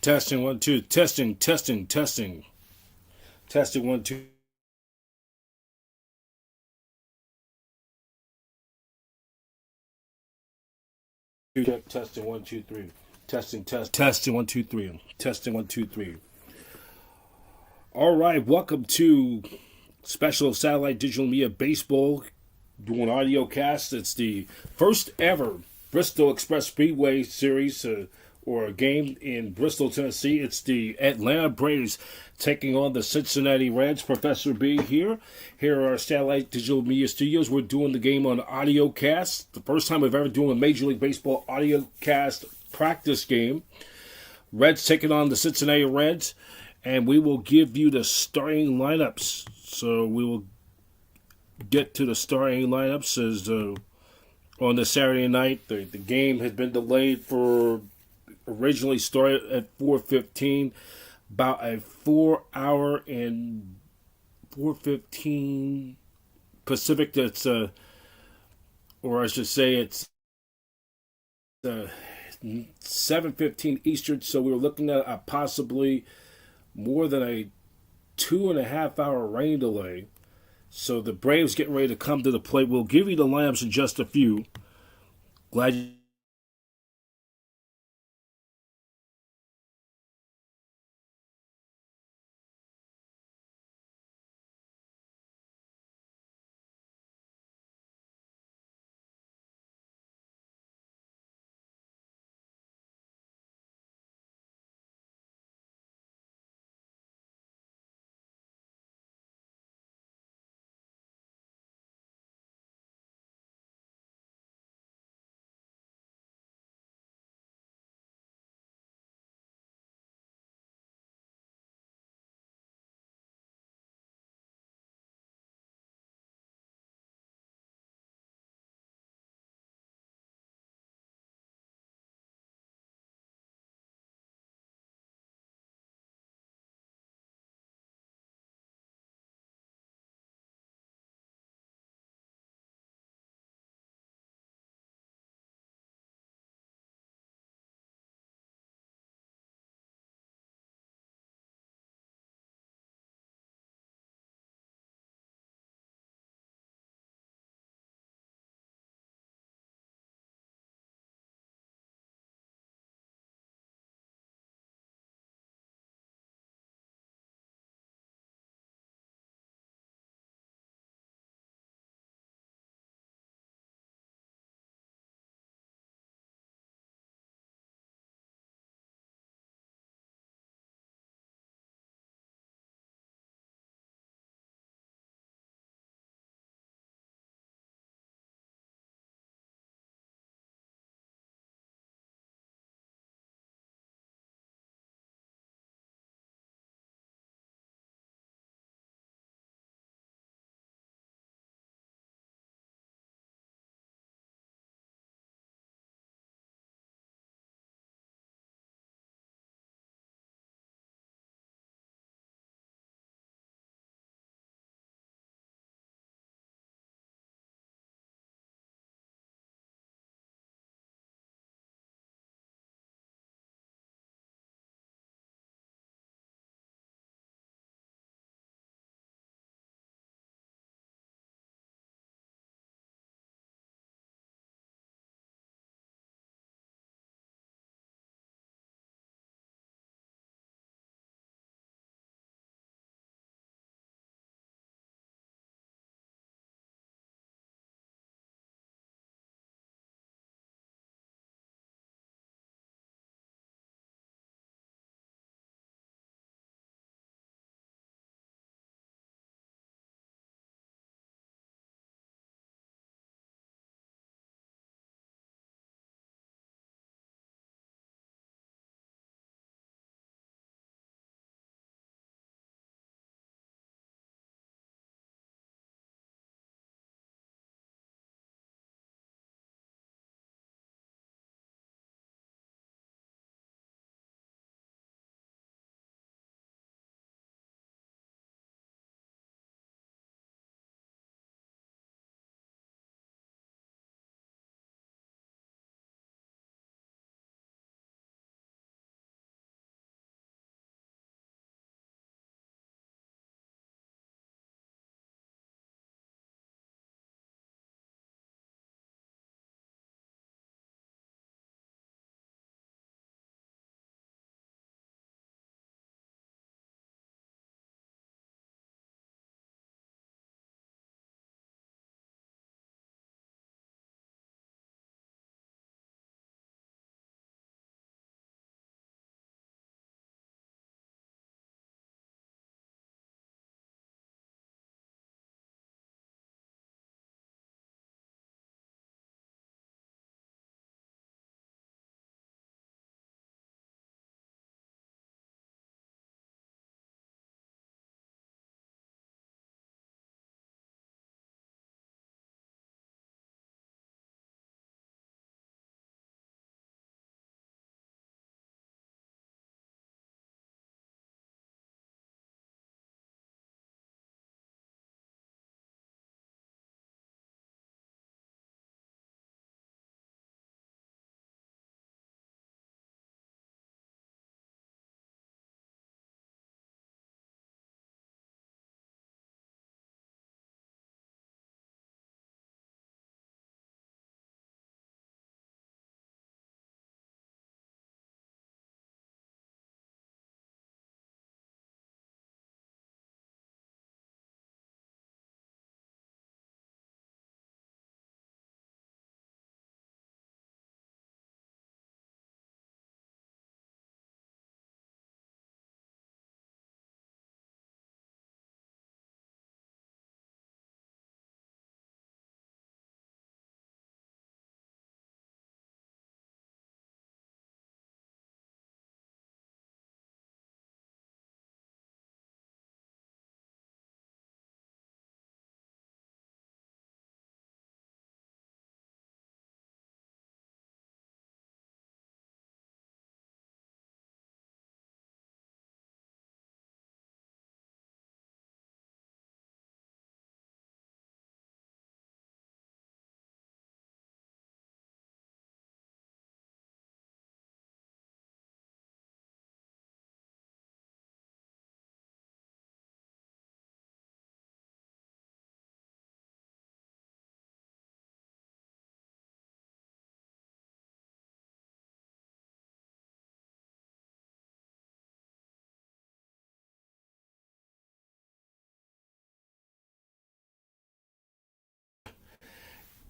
Testing one two. Testing one two. Check testing one two three. Testing one two three. Testing one two three. All right, welcome to Special Satellite Digital Media Baseball doing Audiocast. It's the first ever Bristol Express Speedway series or a game in Bristol, Tennessee. It's the Atlanta Braves taking on the Cincinnati Reds. Professor B here. Here are our Satellite Digital Media Studios. We're doing the game on Audiocast. The first time we've ever done a Major League Baseball Audiocast practice game. Reds taking on the Cincinnati Reds. And we will give you the starting lineups. So we will get to the starting lineups as on the Saturday night. The game has been delayed for originally started at 4:15, about a 4 hour and 4:15 Pacific. That's or I should say it's 7:15 Eastern. So we were looking at a possibly more than a 2.5 hour rain delay. So the Braves getting ready to come to the plate. We'll give you the lineups in just a few. Glad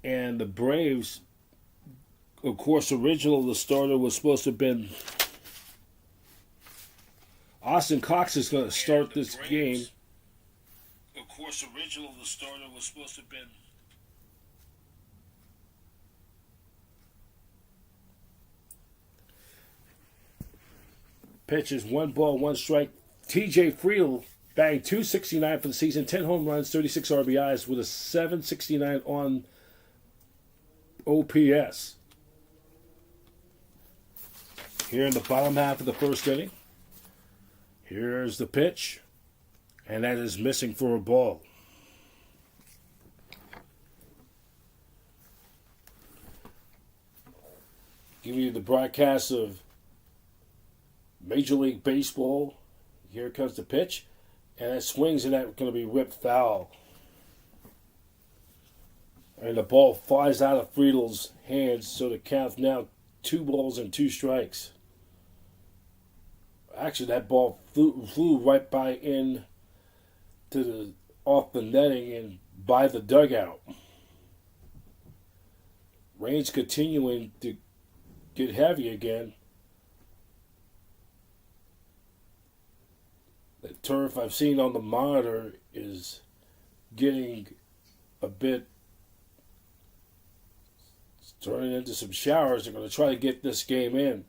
And the Braves, of course, the starter was supposed to have been Austin Cox is going to start this game. Of course, the starter was supposed to have been pitches 1-1 TJ Friedl banged .269 for the season, 10 home runs, 36 RBIs with a .769 on OPS. Here in the bottom half of the first inning, here's the pitch, and that is missing for a ball. Giving you the broadcast of Major League Baseball. Here comes the pitch, and it swings, and that's going to be ripped foul. And the ball flies out of Friedl's hands, so the count's now 2-2. Actually, that ball flew right by off the netting and by the dugout. Rain's continuing to get heavy again. The turf I've seen on the monitor is getting a bit, turning into some showers. They're going to try to get this game in.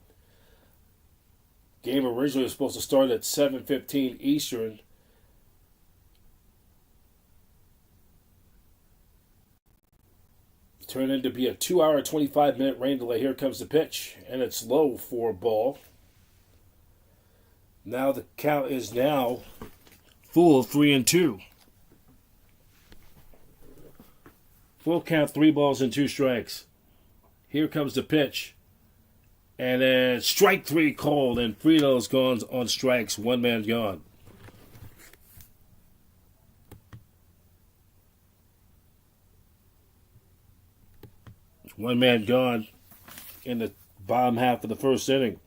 Game originally was supposed to start at 7:15 Eastern. Turned into be a 2-hour, 25-minute rain delay. Here comes the pitch, and it's low for a ball. Now the count is now full 3-2. Full count, 3-2. Here comes the pitch. And then strike 3 called, and Friedl's gone on strikes. One man gone. One man gone in the bottom half of the first inning.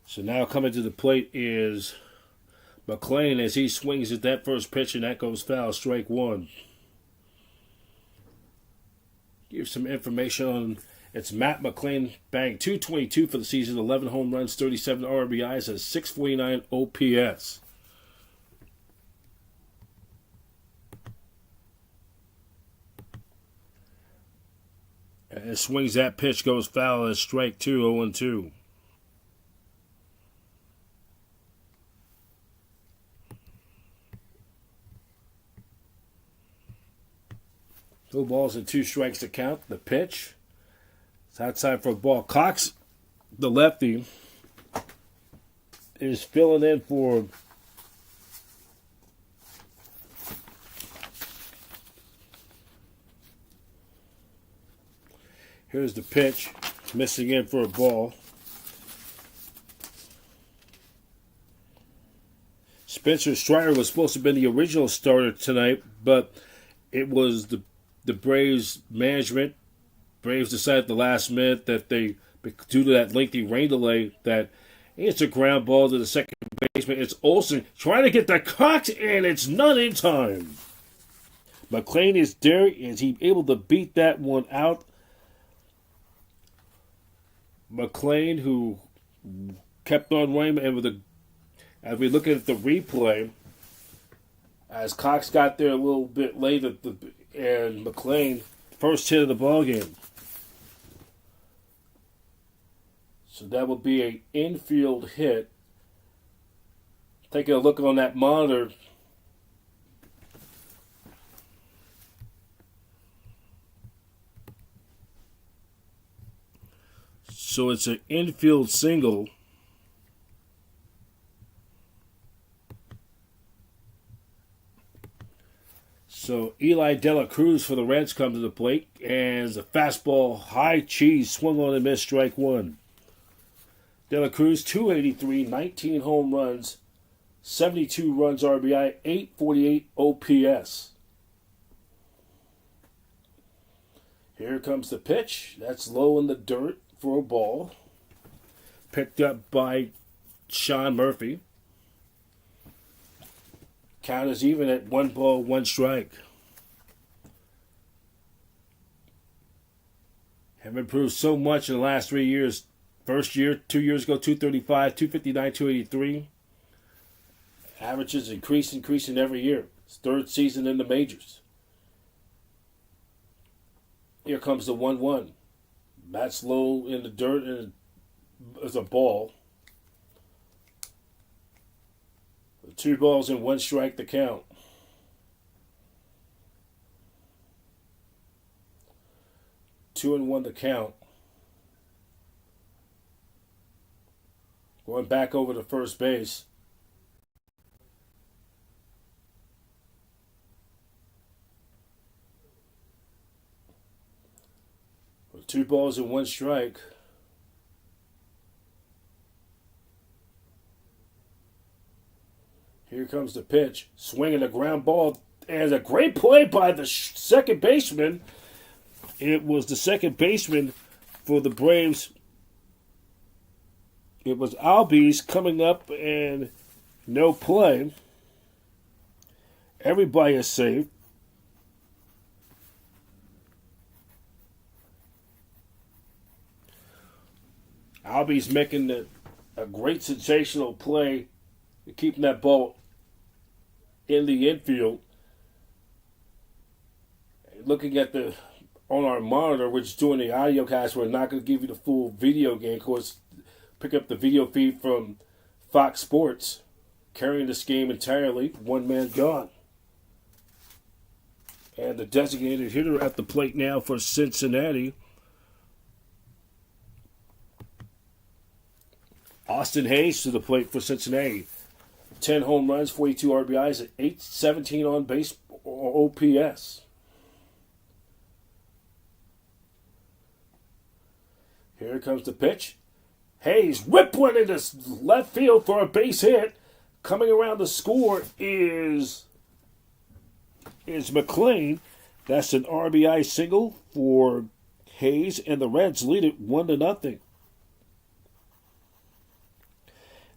So now coming to the plate is McLean as he swings at that first pitch, and that goes foul, strike 1. Give some information on it's Matt McLean, banged .222 for the season, 11 home runs, 37 RBIs, and .649 OPS. And swings that pitch, goes foul, and strike 2, 0-2. No balls and 2 strikes to count. The pitch. It's outside for a ball. Cox, the lefty, is filling in for here's the pitch. Missing in for a ball. Spencer Strider was supposed to have been the original starter tonight, but it was the Braves management. Braves decided at the last minute that they, due to that lengthy rain delay, that it's a ground ball to the second baseman. It's Olsen trying to get the Cox, and it's not in time. McLean is there. Is he able to beat that one out? McLean, who kept on running, and as we look at the replay, as Cox got there a little bit late, and McLean, first hit of the ball game. So that would be an infield hit. Taking a look on that monitor. So it's an infield single. So Eli De La Cruz for the Reds come to the plate, and the fastball high cheese swung on and missed, strike 1. De La Cruz, 283, 19 home runs, 72 runs RBI, 848 OPS. Here comes the pitch. That's low in the dirt for a ball. Picked up by Sean Murphy. Count is even at 1 ball, 1 strike. Have improved so much in the last 3 years. First year, 2 years ago, 235, 259, 283. Averages increasing every year. It's third season in the majors. Here comes the 1-1. Bats low in the dirt and it's a ball. 2 balls and 1 strike to count. Two and 1 to count. Going back over to first base. With 2 balls and 1 strike. Here comes the pitch. Swinging a ground ball. And a great play by the second baseman. It was the second baseman for the Braves. It was Albies coming up and no play. Everybody is safe. Albies making a great sensational play, keeping that ball in the infield. Looking at on our monitor, which is doing the audio cast, we're not going to give you the full video game. Of course, pick up the video feed from Fox Sports, carrying this game entirely. 1 man gone. And the designated hitter at the plate now for Cincinnati, Austin Hayes to the plate for Cincinnati. 10 home runs, 42 RBIs, at 817 on base OPS. Here comes the pitch. Hayes whip one into left field for a base hit. Coming around to score is McLean. That's an RBI single for Hayes, and the Reds lead it 1-0.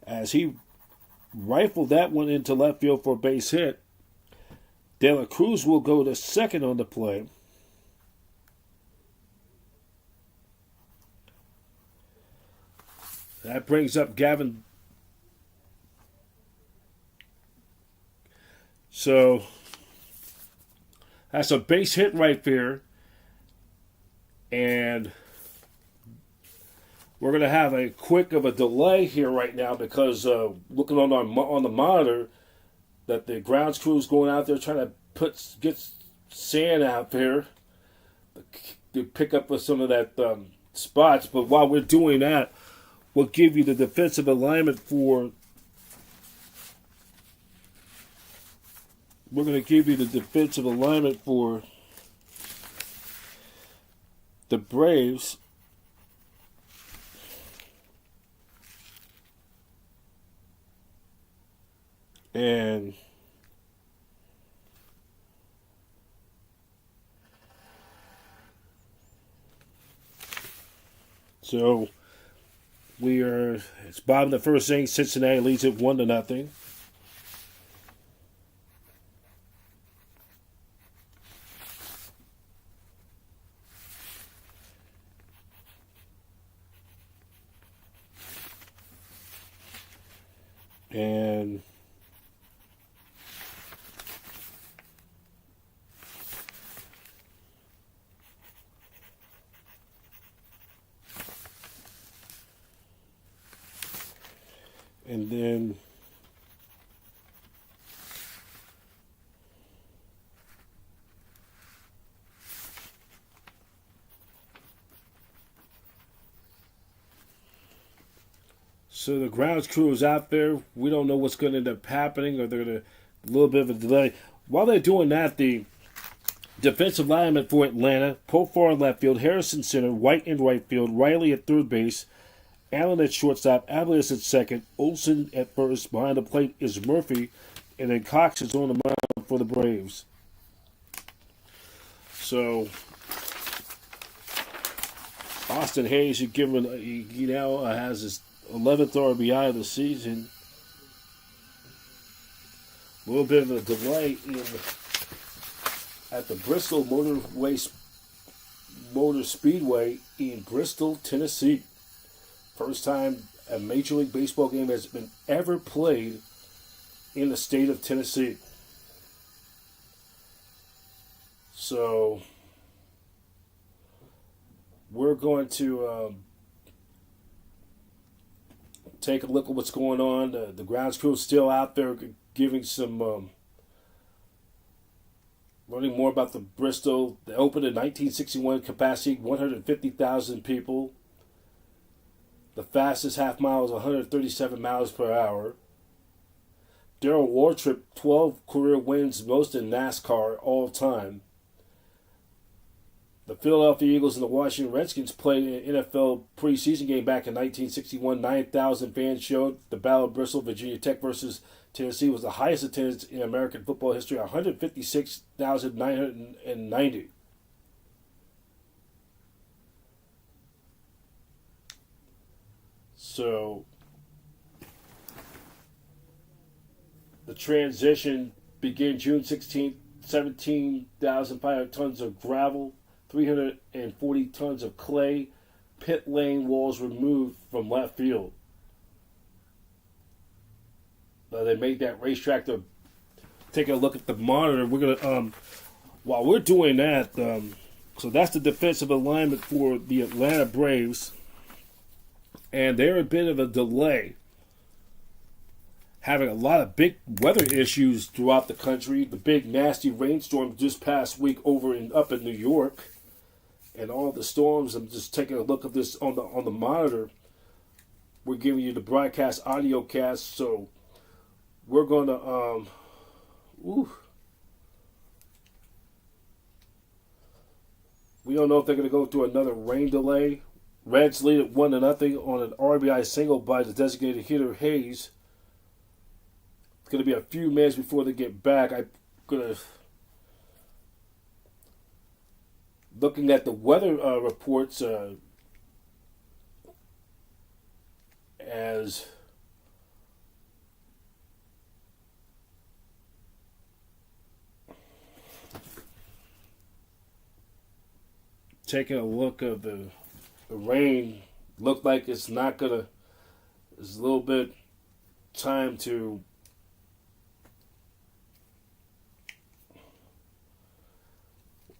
As he rifled that one into left field for a base hit, De La Cruz will go to second on the play. That brings up Gavin. So that's a base hit right there. And we're going to have a quick of a delay here right now because looking on the monitor that the grounds crew is going out there trying to get sand out there to pick up with some of that spots. But while we're doing that, we'll give you the defensive alignment for. We're going to give you the defensive alignment for the Braves. And so it's bottom of the first inning. Cincinnati leads it 1-0. And then so the grounds crew is out there. We don't know what's going to end up happening, or they're going to a little bit of a delay. While they're doing that, the defensive lineman for Atlanta, Profar in left field, Harrison center, White in right field, Riley at third base, Allen at shortstop, Aviles at second, Olsen at first. Behind the plate is Murphy, and then Cox is on the mound for the Braves. So Austin Hayes, he now has his 11th RBI of the season. A little bit of a delay at the Bristol Motor Speedway in Bristol, Tennessee. First time a Major League Baseball game has been ever played in the state of Tennessee. So we're going to take a look at what's going on. The grounds crew is still out there giving some learning more about the Bristol. They opened in 1961, capacity 150,000 people. The fastest half mile was 137 miles per hour. Darrell Wartrip, 12 career wins, most in NASCAR all time. The Philadelphia Eagles and the Washington Redskins played an NFL preseason game back in 1961. 9,000 fans showed. The Battle of Bristol, Virginia Tech versus Tennessee was the highest attendance in American football history, 156,990. So the transition began June 16th, 17,500 tons of gravel, 340 tons of clay, pit lane walls removed from left field. They made that racetrack. To take a look at the monitor. We're gonna while we're doing that, so that's the defensive alignment for the Atlanta Braves, and they're a bit of a delay, having a lot of big weather issues throughout the country. The big nasty rainstorm just past week up in New York, and all the storms. I'm just taking a look at this on the monitor. We're giving you the broadcast Audocast, so we're gonna we don't know if they're gonna go through another rain delay. Reds lead at 1-0 on an RBI single by the designated hitter Hayes. It's going to be a few minutes before they get back. I'm going to looking at the weather reports as taking a look at the rain. Looked like it's not gonna. There's a little bit time to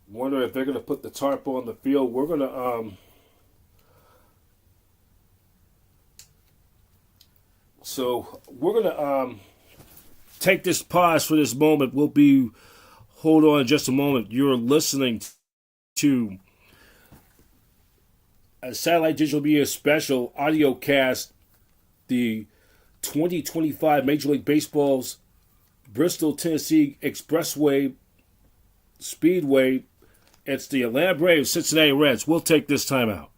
wonder if they're gonna put the tarp on the field. We're gonna so we're gonna take this pause for this moment. Hold on just a moment. You're listening to a Satellite Digital Media Special Audiocast, the 2025 Major League Baseball's Bristol, Tennessee Expressway Speedway. It's the Atlanta Braves, Cincinnati Reds. We'll take this time out.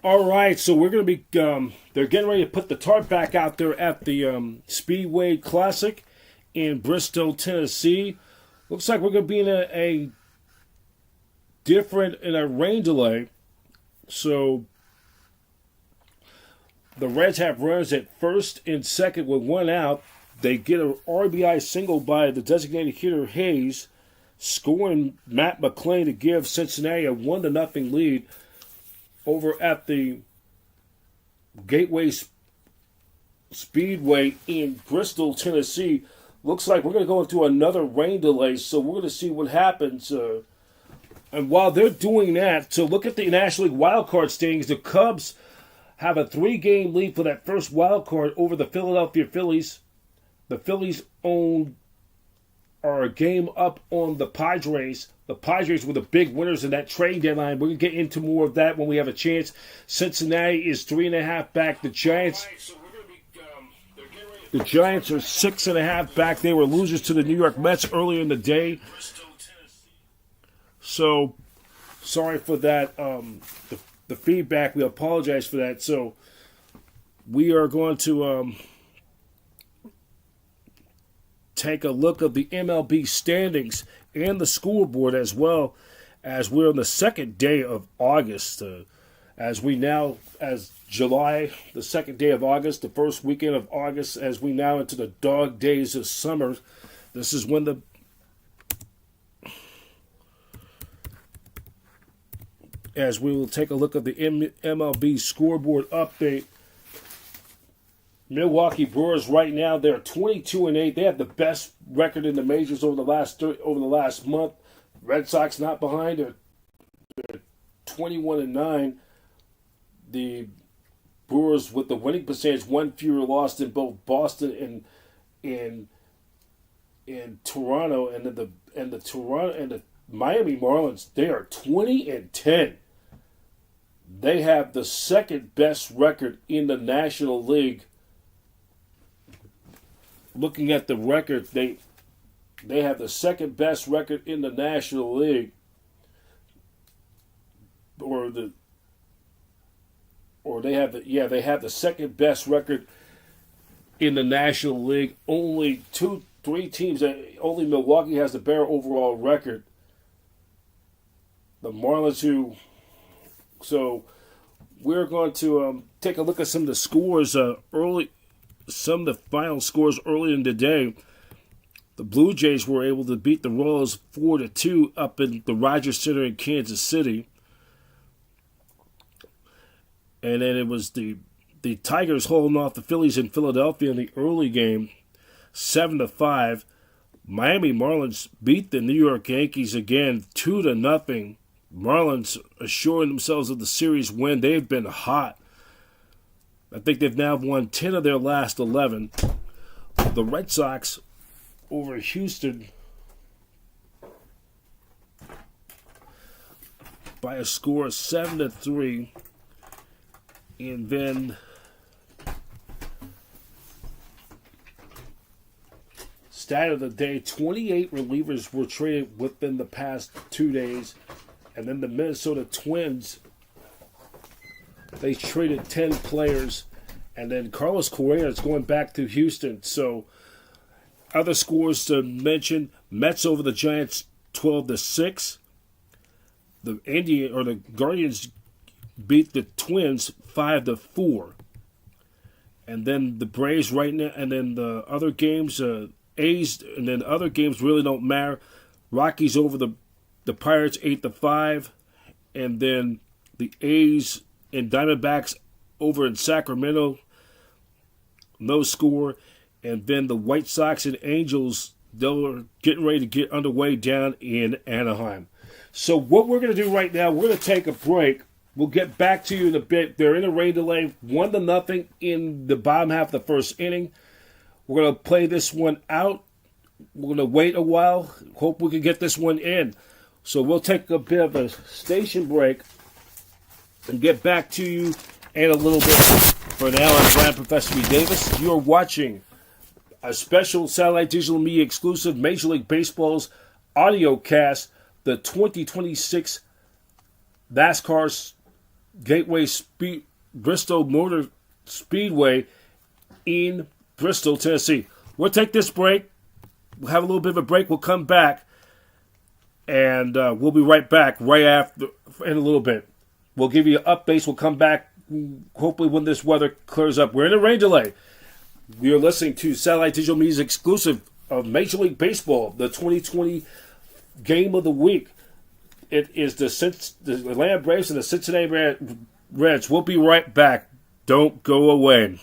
All right, so we're going to be, they're getting ready to put the tarp back out there at the Speedway Classic in Bristol, Tennessee. Looks like we're going to be in a rain delay. So the Reds have runners at first and second with one out. They get an RBI single by the designated hitter Hayes, scoring Matt McClain to give Cincinnati a 1-0 lead over at the Gateway Speedway in Bristol, Tennessee. Looks like we're going to go into another rain delay, so we're going to see what happens. And while they're doing that, so look at the National League wildcard standings. The Cubs have a 3-game lead for that first wildcard over the Philadelphia Phillies. The Phillies are a game up on the Padres. The Padres were the big winners in that trade deadline. We're going to get into more of that when we have a chance. Cincinnati is 3.5 back. The Giants are 6.5 back. They were losers to the New York Mets earlier in the day. So, sorry for that. The feedback, we apologize for that. So, we are going to take a look at the MLB standings and the scoreboard, as well as we're on the second day of August. As July, the second day of August, the first weekend of August, as we now into the dog days of summer. This is when as we will take a look at the MLB scoreboard update. Milwaukee Brewers right now, they're 22-8. They have the best record in the majors over the last month. Red Sox not behind. They're 21-9. The Brewers with the winning percentage, one fewer loss in both Boston and Toronto, and the Miami Marlins. They are 20-10. They have the second best record in the National League. Looking at the record, they have the second best record in the National League, they have the second best record in the National League. Only three teams. Only Milwaukee has the better overall record. The Marlins, so we're going to take a look at some of the scores early. Some of the final scores early in the day. The Blue Jays were able to beat the Royals 4-2 up in the Rogers Center in Kansas City. And then it was the Tigers holding off the Phillies in Philadelphia in the early game, 7-5. Miami Marlins beat the New York Yankees again, 2-0. Marlins assuring themselves of the series win. They've been hot. I think they've now won 10 of their last 11. The Red Sox over Houston by a score of 7-3. And then stat of the day, 28 relievers were traded within the past 2 days. And then the Minnesota Twins, they traded 10 players. And then Carlos Correa is going back to Houston. So other scores to mention, Mets over the Giants 12-6. The Guardians beat the Twins 5-4. And then the Braves right now, and then the other games, A's, and then other games really don't matter. Rockies over the Pirates 8-5. And then the A's and Diamondbacks over in Sacramento, no score. And then the White Sox and Angels, they're getting ready to get underway down in Anaheim. So what we're going to do right now, we're going to take a break. We'll get back to you in a bit. They're in a rain delay, 1-0 in the bottom half of the first inning. We're going to play this one out. We're going to wait a while. Hope we can get this one in. So we'll take a bit of a station break and get back to you in a little bit. For now, I'm Brian Professor B. Davis. You're watching a special satellite digital media exclusive Major League Baseball's Audocast, the 2026 NASCAR Gateway Bristol Motor Speedway in Bristol, Tennessee. We'll take this break. We'll have a little bit of a break. We'll come back, and we'll be right back right after in a little bit. We'll give you updates. We'll come back hopefully when this weather clears up. We're in a rain delay. We are listening to Satellite Digital Media's exclusive of Major League Baseball, the 2020 Game of the Week. It is the Atlanta Braves and the Cincinnati Reds. We'll be right back. Don't go away.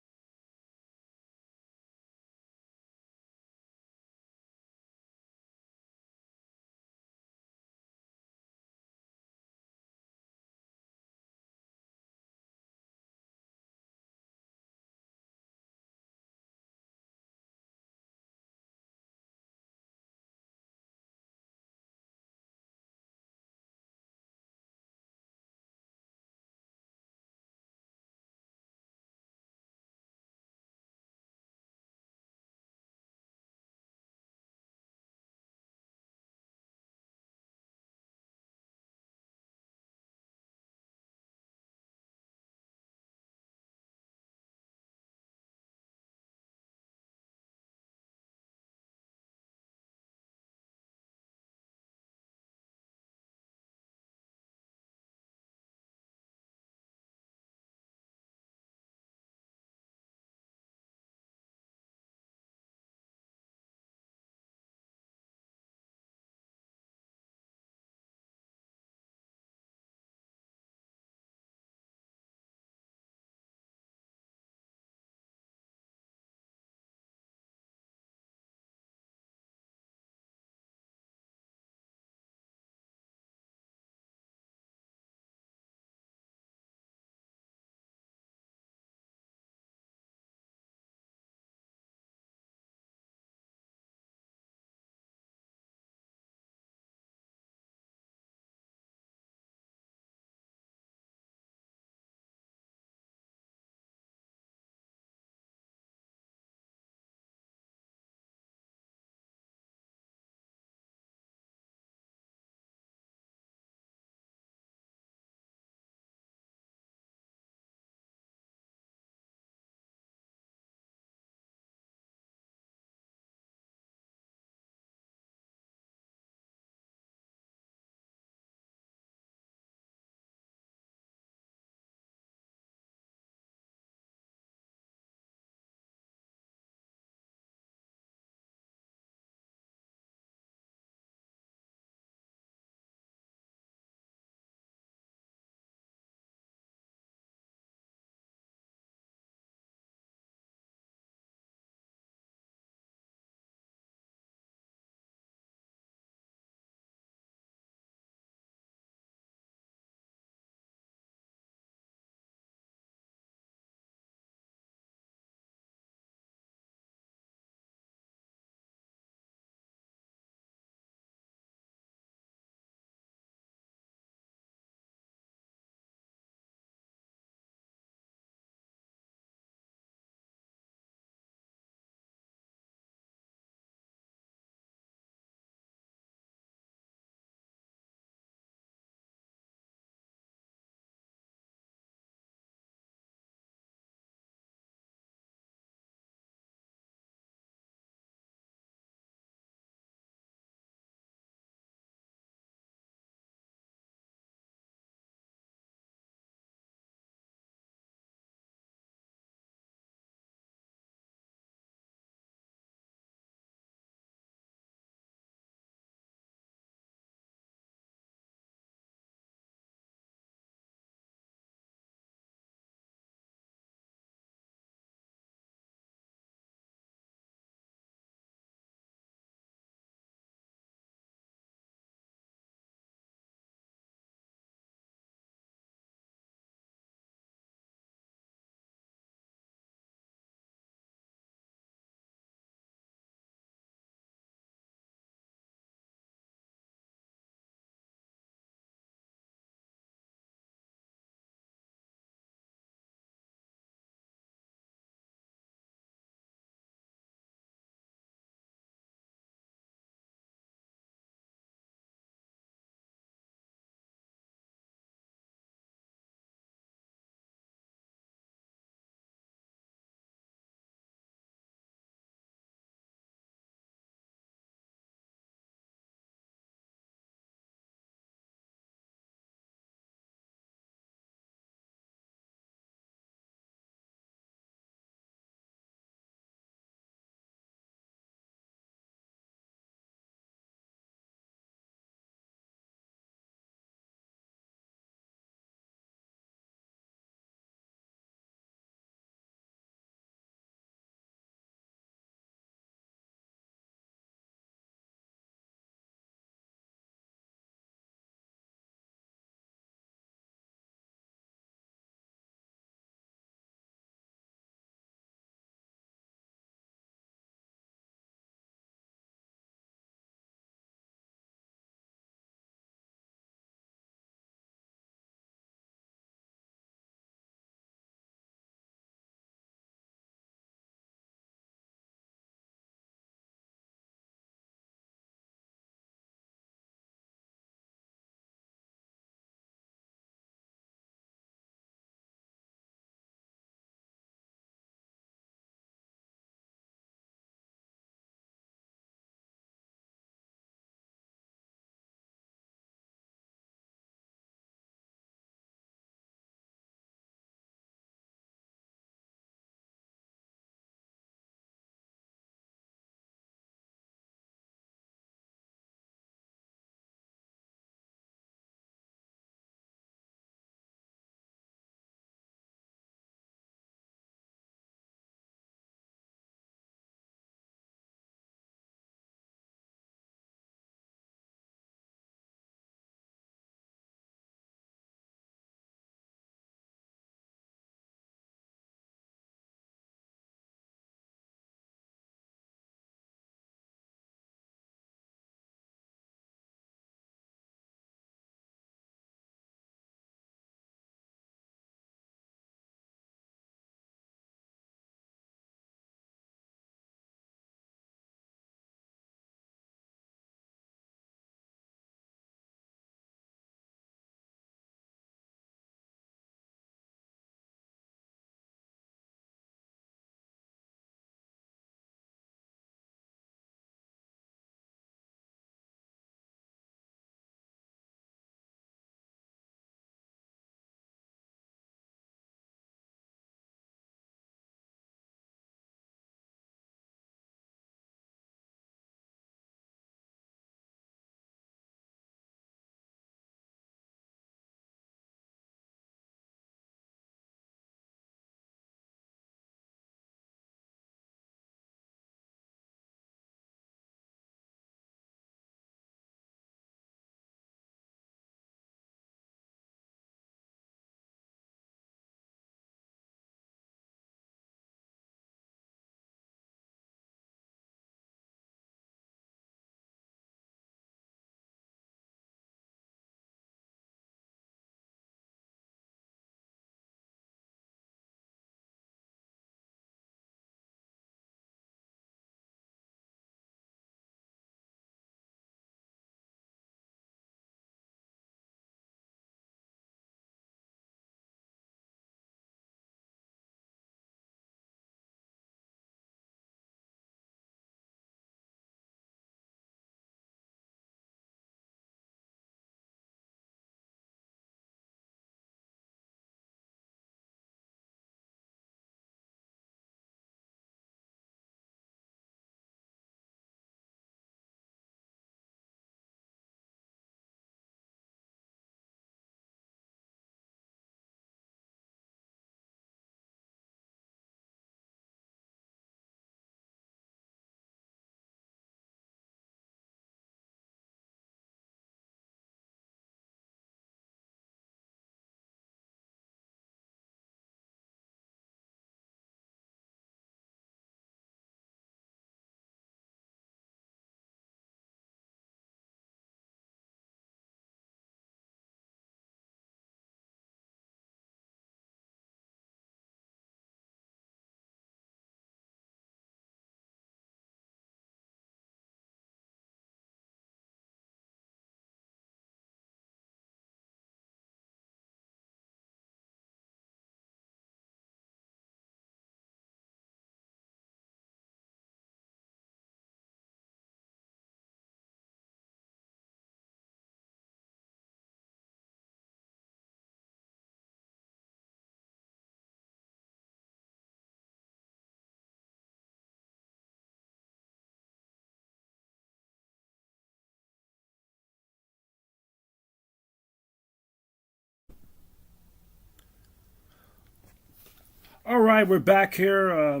All right, we're back here,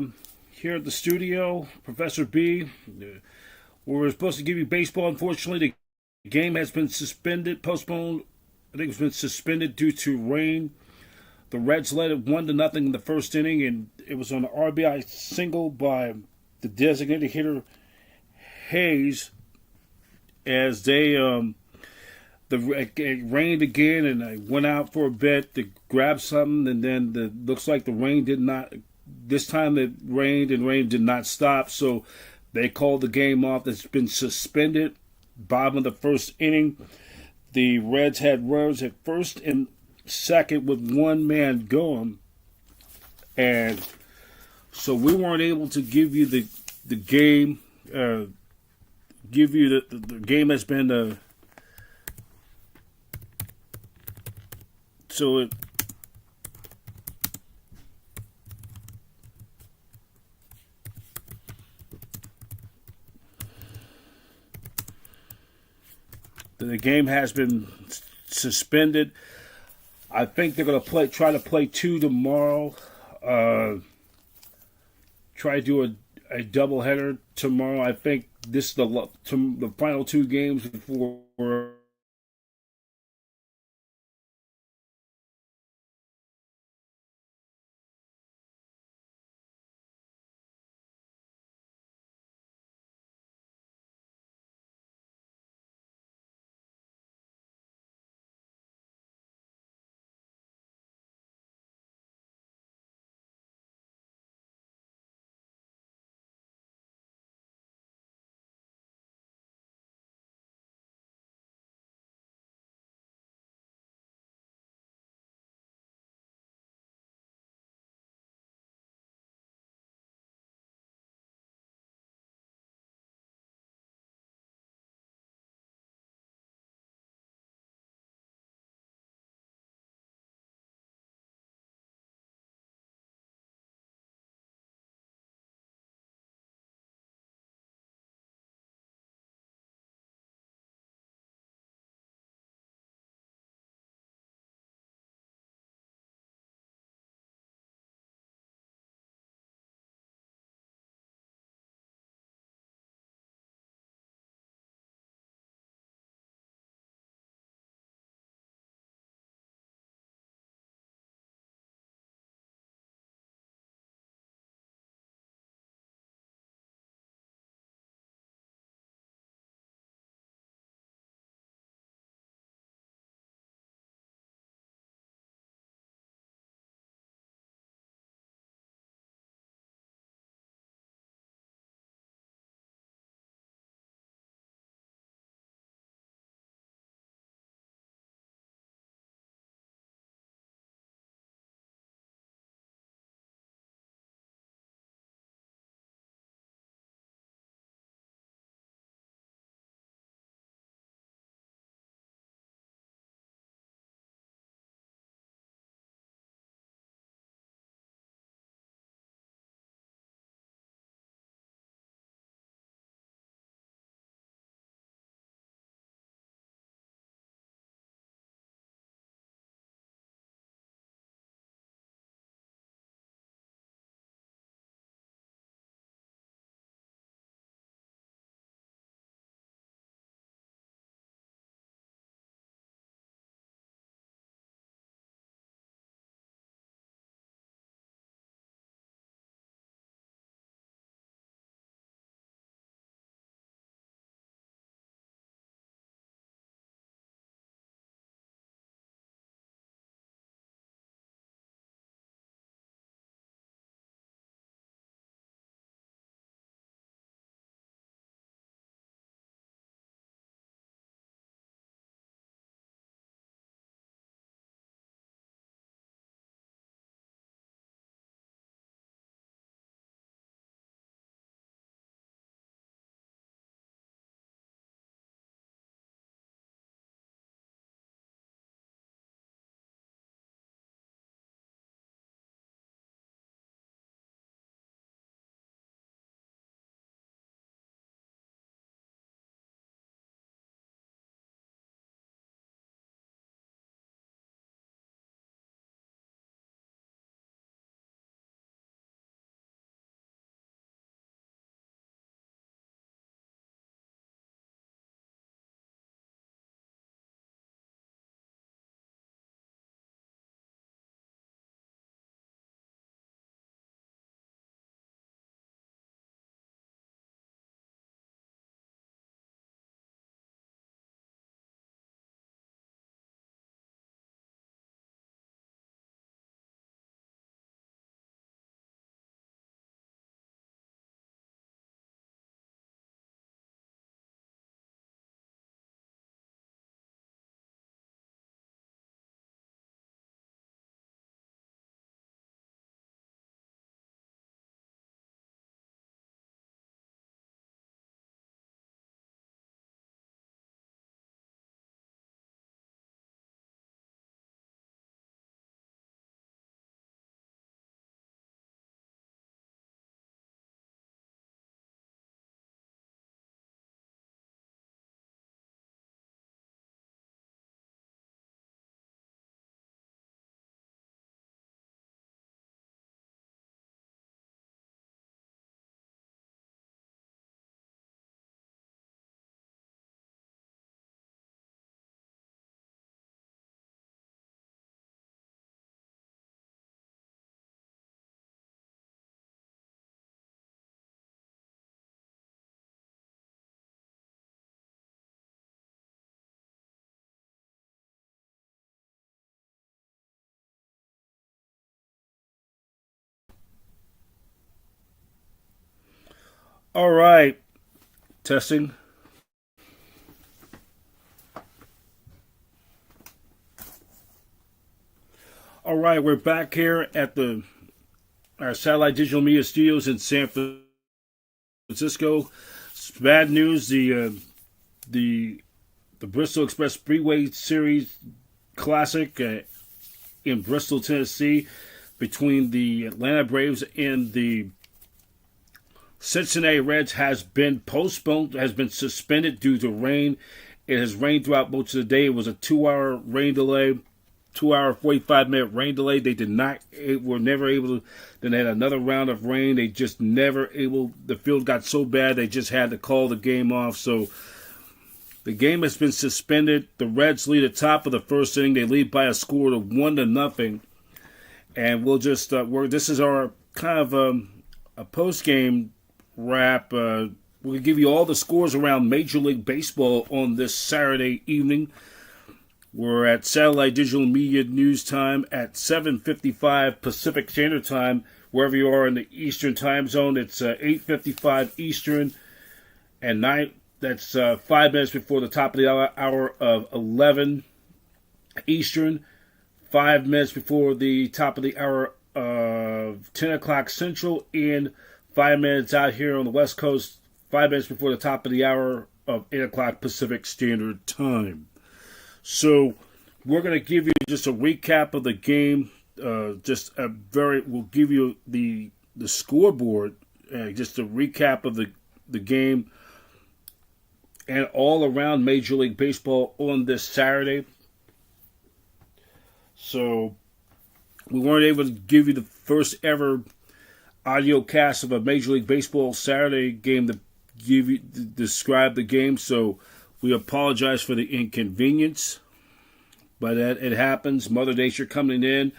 here at the studio, Professor B. We're supposed to give you baseball. Unfortunately, the game has been suspended, postponed. I think it's been suspended due to rain. The Reds led it 1-0 in the first inning, and it was on an RBI single by the designated hitter Hayes. As it rained again, and I went out for a bit to grab something, and then looks like the rain did not. This time it rained, and rain did not stop, so they called the game off. It's been suspended. Bottom of the first inning, the Reds had runners at first and second with one man going, and so we weren't able to give you the game. Give you the game has been so it the game has been suspended. I think they're going to try to play two tomorrow. Try to do a doubleheader tomorrow. I think this is the final two games before All right. Testing. All right, we're back here at our satellite digital media studios in San Francisco. It's bad news. The Bristol Express Speedway Series Classic in Bristol, Tennessee, between the Atlanta Braves and the Cincinnati Reds has been postponed, has been suspended due to rain. It has rained throughout most of the day. It was a 2-hour rain delay, 2-hour, 45-minute rain delay. They were never able to. Then they had another round of rain. They just never able. The field got so bad they just had to call the game off. So the game has been suspended. The Reds lead at the top of the first inning. They lead by a score of 1-0. And we'll just work. This is our kind of a post game wrap. We'll give you all the scores around Major League Baseball on this Saturday evening. We're at Satellite Digital Media News Time at 7:55 Pacific Standard Time. Wherever you are in the Eastern Time Zone, it's 8:55 Eastern and 9. That's 5 minutes before the top of the hour of 11 Eastern. 5 minutes before the top of the hour of 10 o'clock Central, and 5 minutes out here on the West Coast, 5 minutes before the top of the hour of 8 o'clock Pacific Standard Time. So we're going to give you just a recap of the game. We'll give you the scoreboard, just a recap of the game and all around Major League Baseball on this Saturday. So we weren't able to give you the first ever audio cast of a Major League Baseball Saturday game to describe the game. So we apologize for the inconvenience, but it happens. Mother Nature coming in.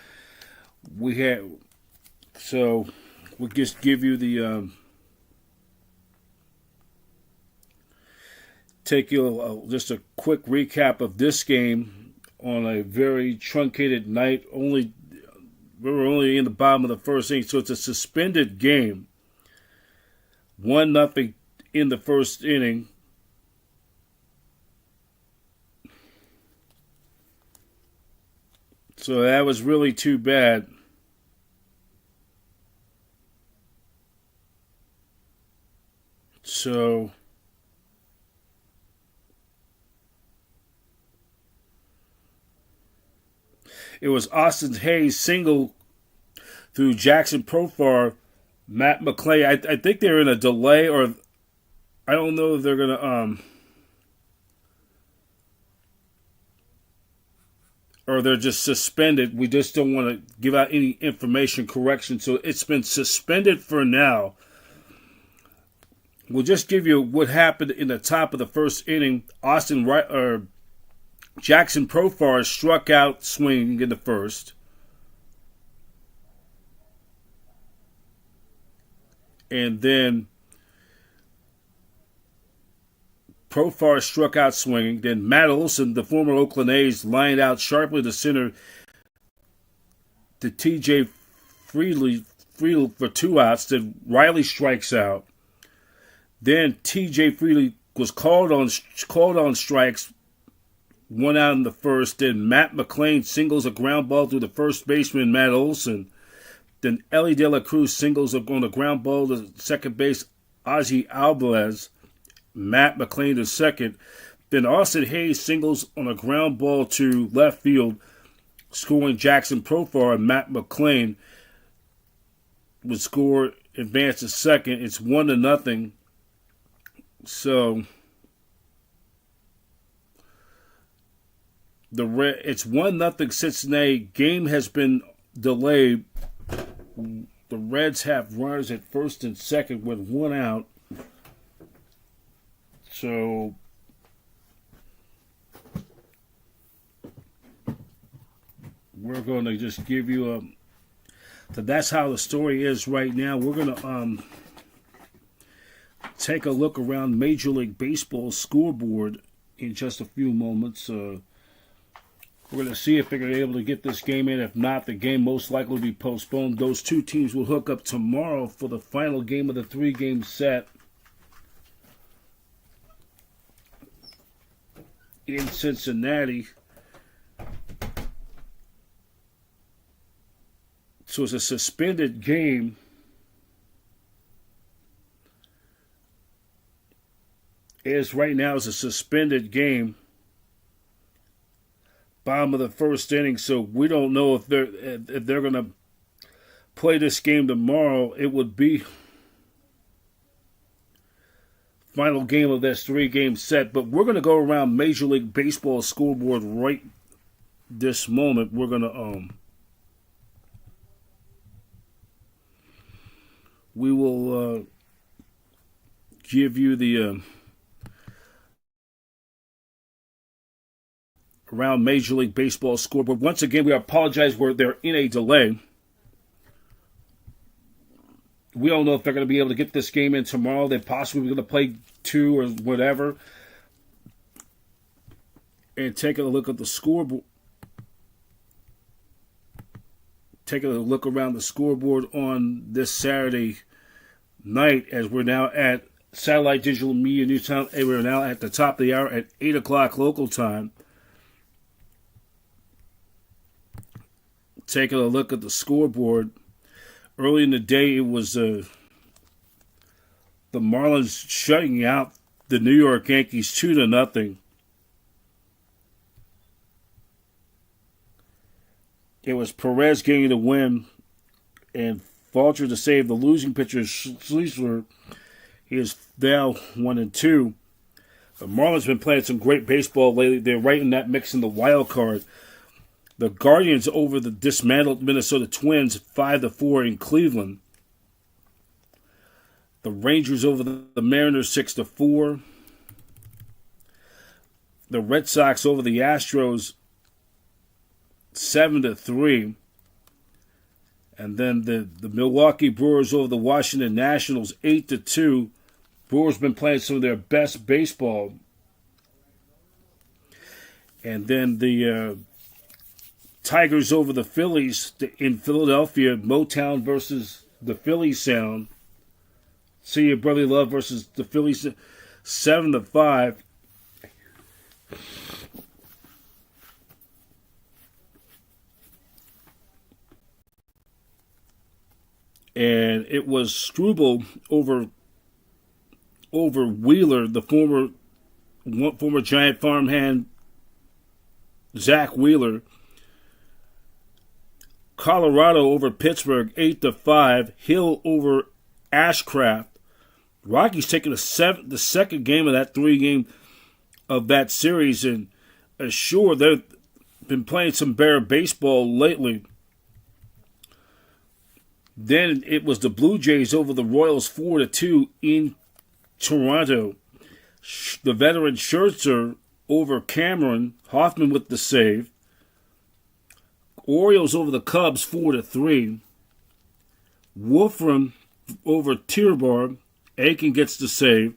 So we'll just give you just a quick recap of this game on a very truncated night. We were only in the bottom of the first inning, so it's a suspended game. 1-0 in the first inning. So that was really too bad. So it was Austin Hayes single through Jackson Profar, Matt McClay. I think they're in a delay, or I don't know if they're gonna or they're just suspended. We just don't want to give out any information correction, so it's been suspended for now. We'll just give you what happened in the top of the first inning. Jackson Profar struck out swinging in the first. And then Profar struck out swinging. Then Matt Olson, the former Oakland A's, lined out sharply to center to T.J. Freely for 2 outs. Then Riley strikes out. Then T.J. Freely was called on strikes, 1 out in the first. Then Matt McClain singles a ground ball to the first baseman, Matt Olson. Then Ellie De La Cruz singles on a ground ball to second base, Ozzie Alvarez. Matt McClain to second. Then Austin Hayes singles on a ground ball to left field, scoring Jackson Profar, and Matt McClain would score, advance to second. It's 1-0. So it's 1-0 Cincinnati. Game has been delayed. The Reds have runners at first and second with 1 out. So we're going to just give you so that's how the story is right now. We're going to take a look around Major League Baseball scoreboard in just a few moments. We're going to see if they're able to get this game in. If not, the game most likely will be postponed. Those two teams will hook up tomorrow for the final game of the 3-game set. in Cincinnati. So it's a suspended game. Right now it's a suspended game. Bottom of the first inning, so we don't know if they're going to play this game tomorrow. It would be final game of this 3-game set. But we're going to go around Major League Baseball scoreboard right this moment. We're going to we will give you the around Major League Baseball scoreboard. Once again, we apologize where they're in a delay. We don't know if they're going to be able to get this game in tomorrow. They're possibly going to play 2 or whatever. And taking a look at the scoreboard. Taking a look around the scoreboard on this Saturday night as we're now at Satellite Digital Media Newtown. We're now at the top of the hour at 8 o'clock local time. Taking a look at the scoreboard. Early in the day, it was the Marlins shutting out the New York Yankees 2-0. It was Perez getting the win and Falter to save the losing pitcher, Schleisler. He is now 1-2. The Marlins have been playing some great baseball lately. They're right in that mix in the wild card. The Guardians over the dismantled Minnesota Twins 5-4 in Cleveland. The Rangers over the Mariners 6-4. The Red Sox over the Astros 7-3. And then the Milwaukee Brewers over the Washington Nationals 8-2. Brewers been playing some of their best baseball. And then the Tigers over the Phillies in Philadelphia, Motown versus the Philly Sound. See Your Brotherly Love versus the Phillies, 7-5. And it was Struble over Wheeler, the former Giant farmhand Zach Wheeler. Colorado over Pittsburgh 8-5. Hill over Ashcraft. Rockies taking the second game of that 3-game of that series, and sure they've been playing some better baseball lately. Then it was the Blue Jays over the Royals 4-2 in Toronto. The veteran Scherzer over Cameron. Hoffman with the save. Orioles over the Cubs 4-3. Wolfram over Tierbar. Aiken gets the save.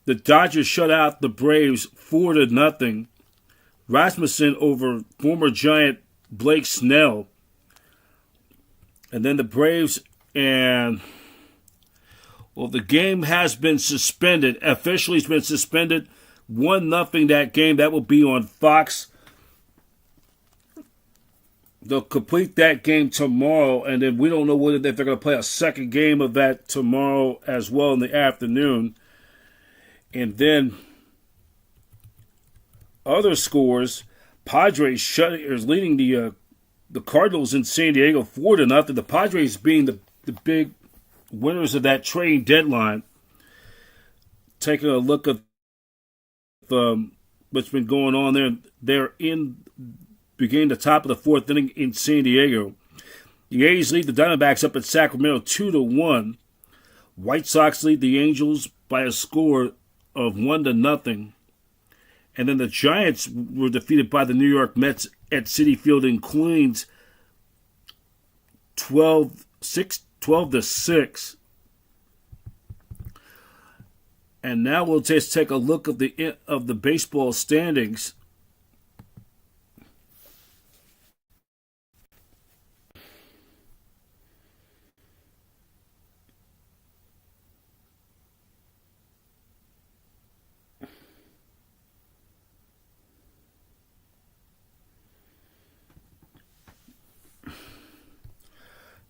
The Dodgers shut out the Braves 4-0. Rasmussen over former Giant Blake Snell. And then the Braves the game has been suspended. Officially, it's been suspended. 1-0 that game. That will be on Fox. They'll complete that game tomorrow, and then we don't know whether if they're going to play a second game of that tomorrow as well in the afternoon. And then other scores: Padres is leading the Cardinals in San Diego 4-0. The Padres being the big winners of that trade deadline. Taking a look at what's been going on there, they're beginning the top of the 4th inning in San Diego. The A's lead the Diamondbacks up at Sacramento 2-1. White Sox lead the Angels by a score of 1-0. And then the Giants were defeated by the New York Mets at Citi Field in Queens 12-6. And now we'll just take a look at the baseball standings.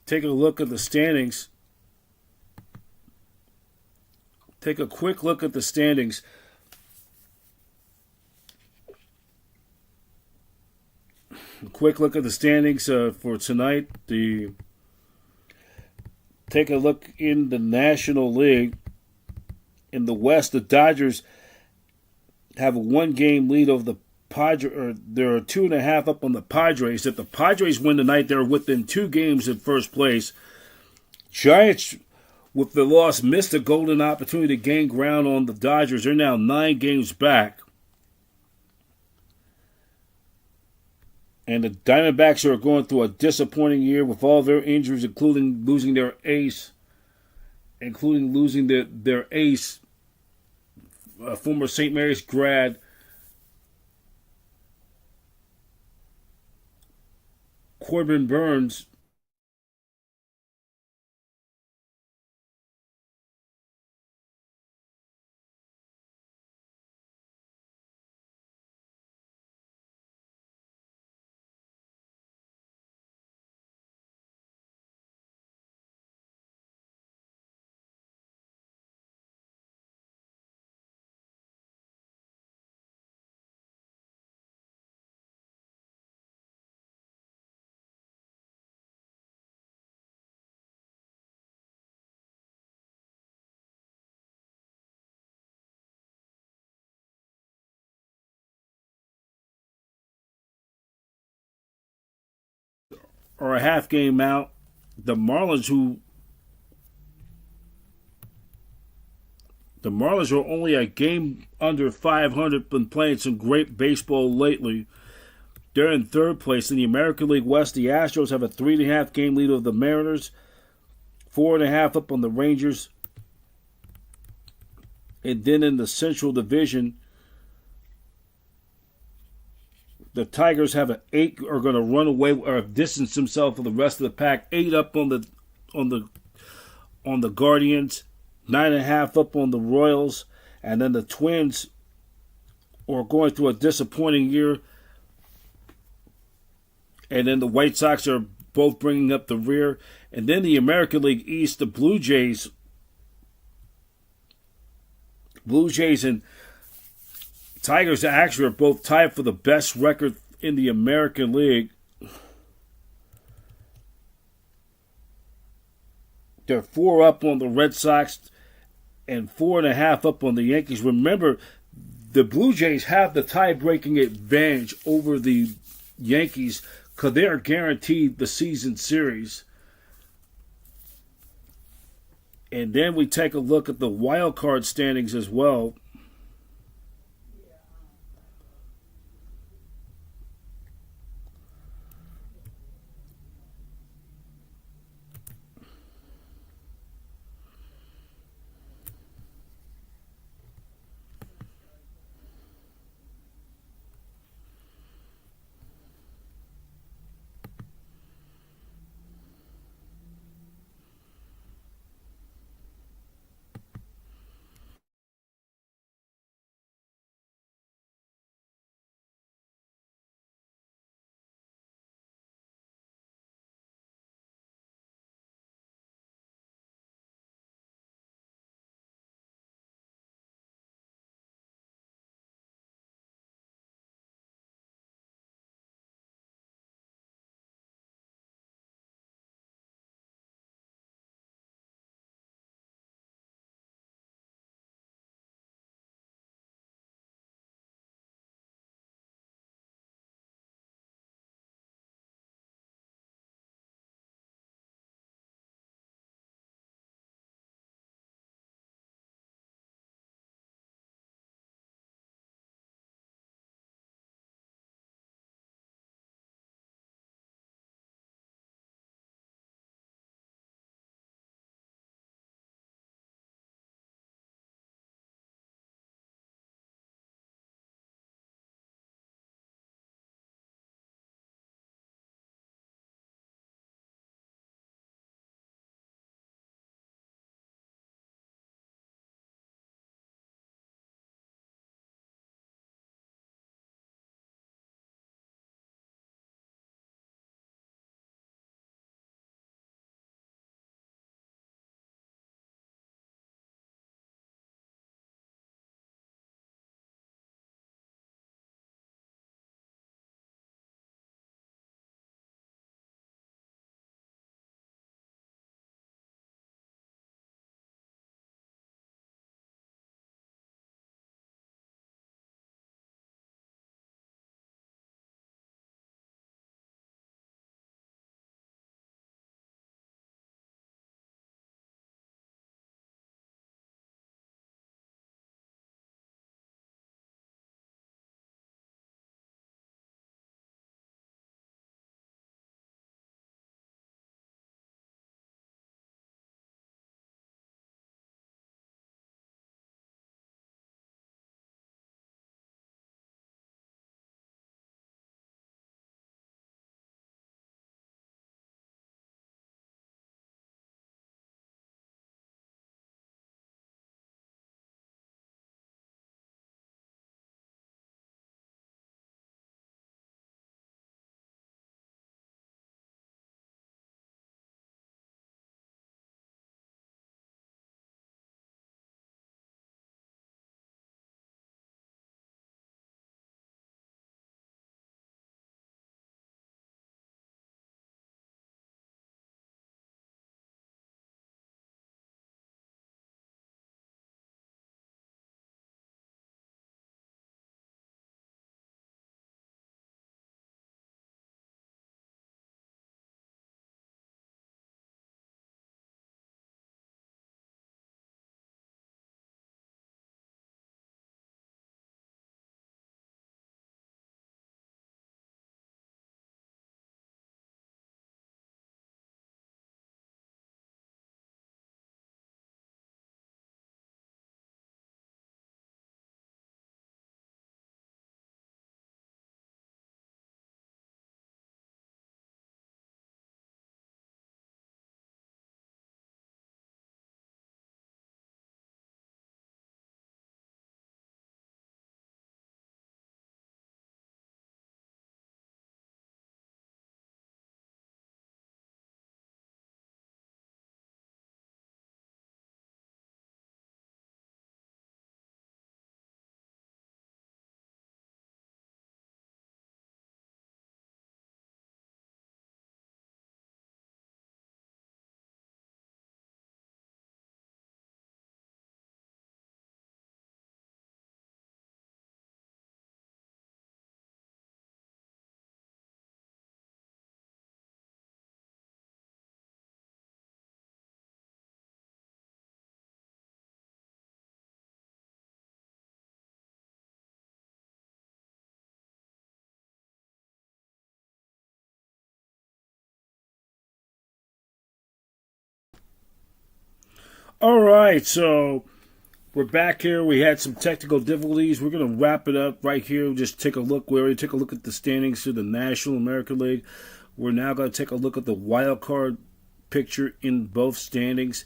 take a look at the standings. Take a quick look at the standings. A quick look at the standings for tonight. Take a look in the National League. In the West, the Dodgers have a 1-game lead over the Padres. Or they're 2.5 up on the Padres. If the Padres win tonight, they're within 2 games in first place. Giants, with the loss, missed a golden opportunity to gain ground on the Dodgers. They're now 9 games back. And the Diamondbacks are going through a disappointing year with all their injuries, including losing their ace. Former St. Mary's grad, Corbin Burns. Are a half game out. The Marlins are only a game under 500, been playing some great baseball lately. They're in third place in the American League West. The Astros have a 3.5 game lead over the Mariners, 4.5 up on the Rangers. And then in the Central Division, the Tigers have an 8, are going to run away or distance themselves from the rest of the pack. 8 up on the Guardians, 9.5 up on the Royals, and then the Twins are going through a disappointing year. And then the White Sox are both bringing up the rear. And then the American League East, the Blue Jays and Tigers actually are both tied for the best record in the American League. They're 4 up on the Red Sox and 4.5 up on the Yankees. Remember, the Blue Jays have the tie-breaking advantage over the Yankees because they are guaranteed the season series. And then we take a look at the wild card standings as well. All right, so we're back here. We had some technical difficulties. We're going to wrap it up right here. Just take a look. We already took a look at the standings for the National American League. We're now going to take a look at the wild card picture in both standings.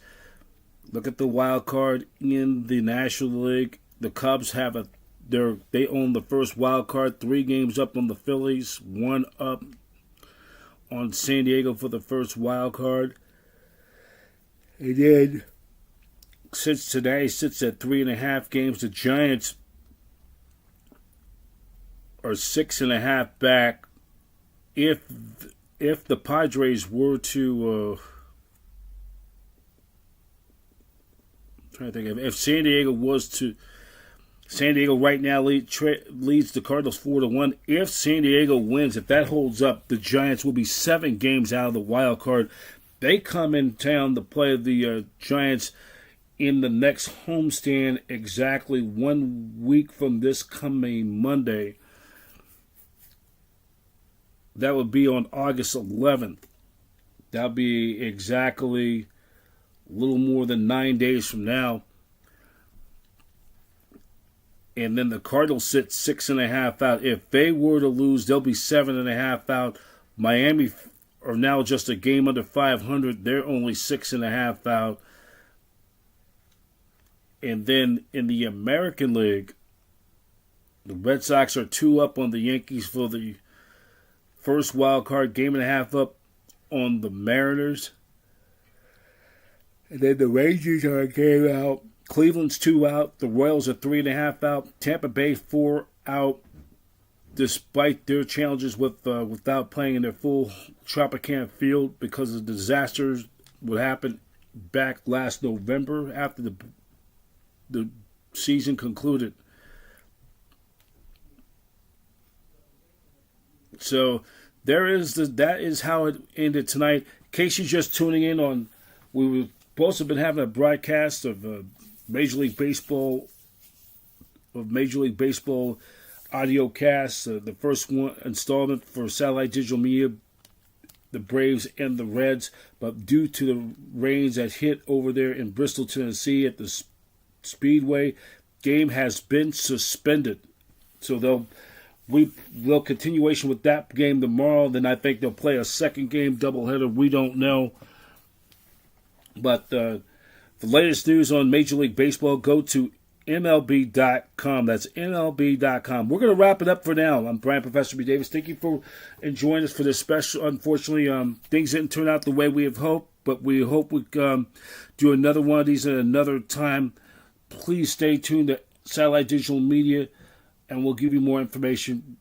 Look at the wild card in the National League. The Cubs have they own the first wild card, 3 games up on the Phillies, 1 up on San Diego for the first wild card. And then since today sits at 3.5 games, the Giants are 6.5 back. If the Padres were to trying to think of if San Diego right now leads the Cardinals 4-1. If San Diego wins, if that holds up, the Giants will be 7 games out of the wild card. They come in town to play the Giants in the next homestand exactly 1 week from this coming Monday. That would be on August 11th. That'll be exactly a little more than 9 days from now. And then the Cardinals sit 6.5 out. If they were to lose, they'll be 7.5 out. Miami are now just a game under 500. They're only 6.5 out. And then in the American League, the Red Sox are 2 up on the Yankees for the first wild card, 1.5 up on the Mariners. And then the Rangers are a game out. Cleveland's 2 out. The Royals are 3.5 out. Tampa Bay 4 out, despite their challenges without playing in their full Tropicana field because of disasters what happened back last November after the season concluded. So that is how it ended tonight. In case you're just tuning in on, we were supposed to have been having a broadcast of Major League Baseball Audocast, the first one installment for Satellite Digital Media, the Braves and the Reds. But due to the rains that hit over there in Bristol, Tennessee at the Speedway, game has been suspended. So we'll continuation with that game tomorrow. Then I think they'll play a second game doubleheader. We don't know. But the latest news on Major League Baseball, go to MLB.com. That's MLB.com. We're going to wrap it up for now. I'm Brian Professor B. Davis. Thank you for joining us for this special. Unfortunately, things didn't turn out the way we have hoped, but we hope we do another one of these at another time. Please stay tuned to Satellite Digital Media, and we'll give you more information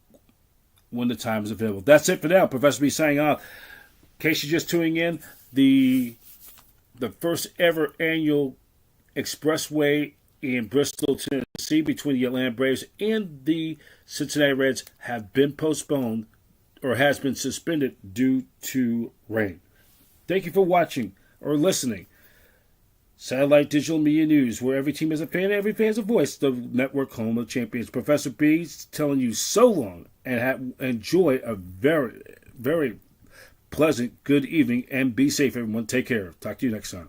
when the time is available. That's it for now. Professor B signing off. In case you're just tuning in, the first ever annual expressway in Bristol, Tennessee, between the Atlanta Braves and the Cincinnati Reds have been postponed or has been suspended due to rain. Thank you for watching or listening. Satellite Digital Media News, where every team is a fan, every fan is a voice, the network home of champions. Professor B telling you so long, and enjoy a very, very pleasant good evening, and be safe, everyone. Take care. Talk to you next time.